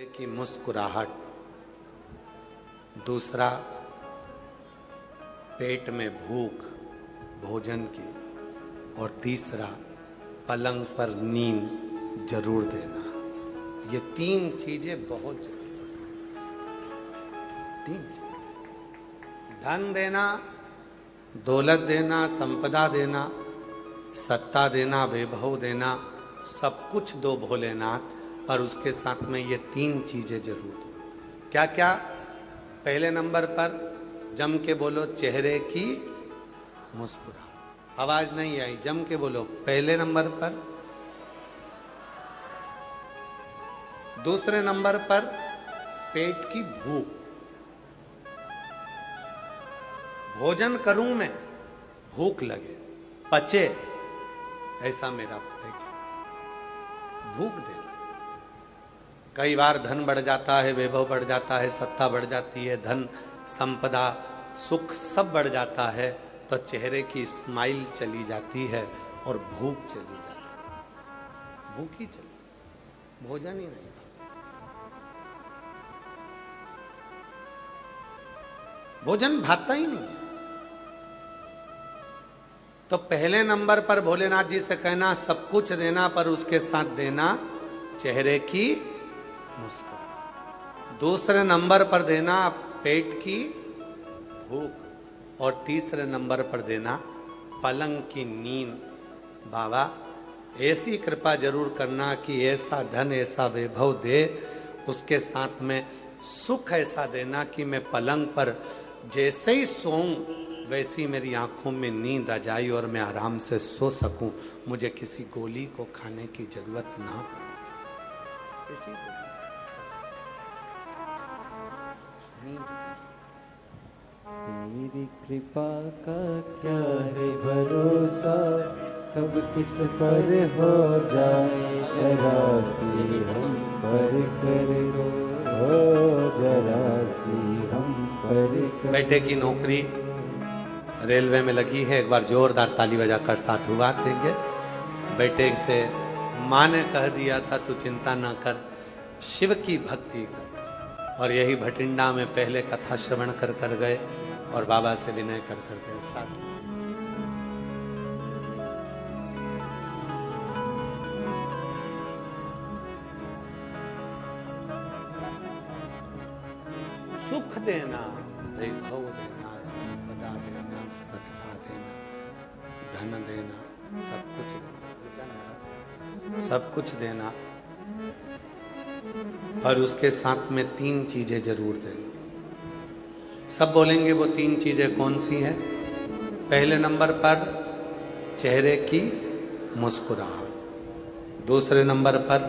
चेहरे की मुस्कुराहट, दूसरा पेट में भूख भोजन की, और तीसरा पलंग पर नींद जरूर देना। ये तीन चीजें बहुत जरूरी। तीन चीजें, धन देना, दौलत देना, संपदा देना, सत्ता देना, वैभव देना, सब कुछ दो भोलेनाथ, पर उसके साथ में ये तीन चीजें जरूर दो। क्या क्या? पहले नंबर पर जम के बोलो, चेहरे की मुस्कुराहट। आवाज नहीं आई, जम के बोलो। पहले नंबर पर, दूसरे नंबर पर पेट की भूख, भोजन करूं मैं, भूख लगे, पचे, ऐसा मेरा पेट, भूख देना। कई बार धन बढ़ जाता है, वैभव बढ़ जाता है, सत्ता बढ़ जाती है, धन संपदा सुख सब बढ़ जाता है, तो चेहरे की स्माइल चली जाती है और भूख चली जाती है। भूख ही चली, भोजन ही नहीं। भोजन भाता ही नहीं। तो पहले नंबर पर भोलेनाथ जी से कहना सब कुछ देना, पर उसके साथ देना चेहरे की मुस्कुराहट। दूसरे नंबर पर देना पेट की भूख, और तीसरे नंबर पर देना पलंग की नींद। बाबा ऐसी कृपा जरूर करना कि ऐसा धन, ऐसा वैभव दे, उसके साथ में सुख ऐसा देना कि मैं पलंग पर जैसे ही सोऊं वैसी मेरी आंखों में नींद आ जाए और मैं आराम से सो सकूं, मुझे किसी गोली को खाने की जरूरत ना पड़े। इसी नींद तेरी कृपा का क्या है भरोसा, कब किस पर हो जाए जरा सी हम पर कर दो, जरा सी हम पर कर। बेटे की नौकरी रेलवे में लगी है, एक बार जोरदार ताली बजाकर साधुवाद देंगे। बेटे से माँ ने कह दिया था तू चिंता ना कर, शिव की भक्ति कर, और यही भटिंडा में पहले कथा श्रवण कर गए और बाबा से विनय कर गए साथ। सुख देना, वैभव देना, संपदा देना, सत्ता देना, धन देना, सब कुछ देना, सब कुछ देना, पर उसके साथ में तीन चीजें जरूर देना। सब बोलेंगे वो तीन चीजें कौन सी हैं? पहले नंबर पर चेहरे की मुस्कुराहट, दूसरे नंबर पर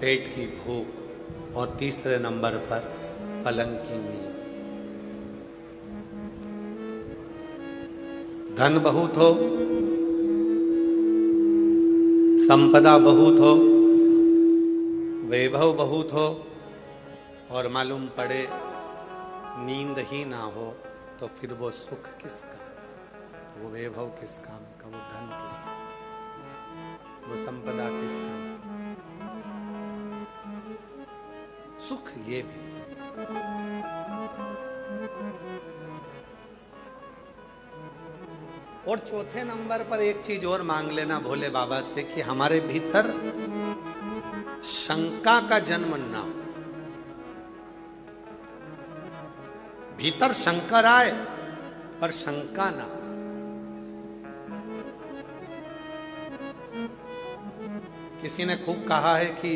पेट की भूख, और तीसरे नंबर पर पलंग की नींद। धन बहुत हो, संपदा बहुत हो, वैभव बहुत हो, और मालूम पड़े नींद ही ना हो, तो फिर वो सुख किस काम, वो वैभव किस काम का, वो धन किस काम, वो संपदा किस काम। सुख ये भी। और चौथे नंबर पर एक चीज और मांग लेना भोले बाबा से कि हमारे भीतर शंका का जन्म ना हो। भीतर शंकर आए पर शंका ना। किसी ने खूब कहा है कि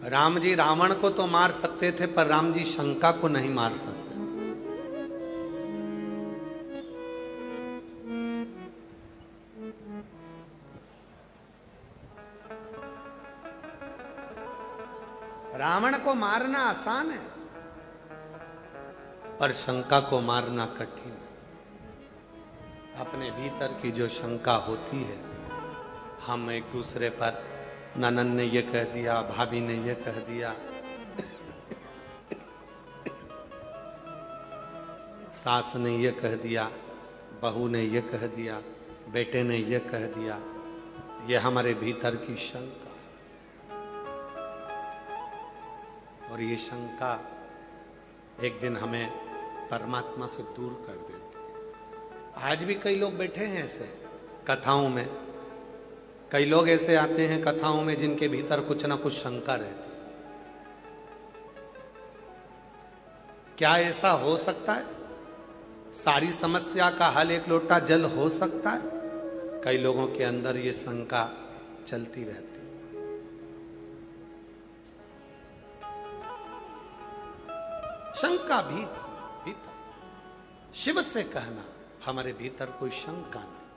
राम जी रावण को तो मार सकते थे, पर राम जी शंका को नहीं मार सकते। रावण को मारना आसान है, पर शंका को मारना कठिन है। अपने भीतर की जो शंका होती है, हम एक दूसरे पर, ननन ने ये कह दिया, भाभी ने ये कह दिया, सास ने ये कह दिया, बहू ने ये कह दिया, बेटे ने ये कह दिया, ये हमारे भीतर की शंका, और ये शंका एक दिन हमें परमात्मा से दूर कर देती है। आज भी कई लोग बैठे हैं ऐसे कथाओं में, कई लोग ऐसे आते हैं कथाओं में जिनके भीतर कुछ ना कुछ शंका रहती है। क्या ऐसा हो सकता है? सारी समस्या का हल एक लोटा जल हो सकता है? कई लोगों के अंदर ये शंका चलती रहती है। शंका भी भीतर, शिव से कहना हमारे भीतर कोई शंका नहीं।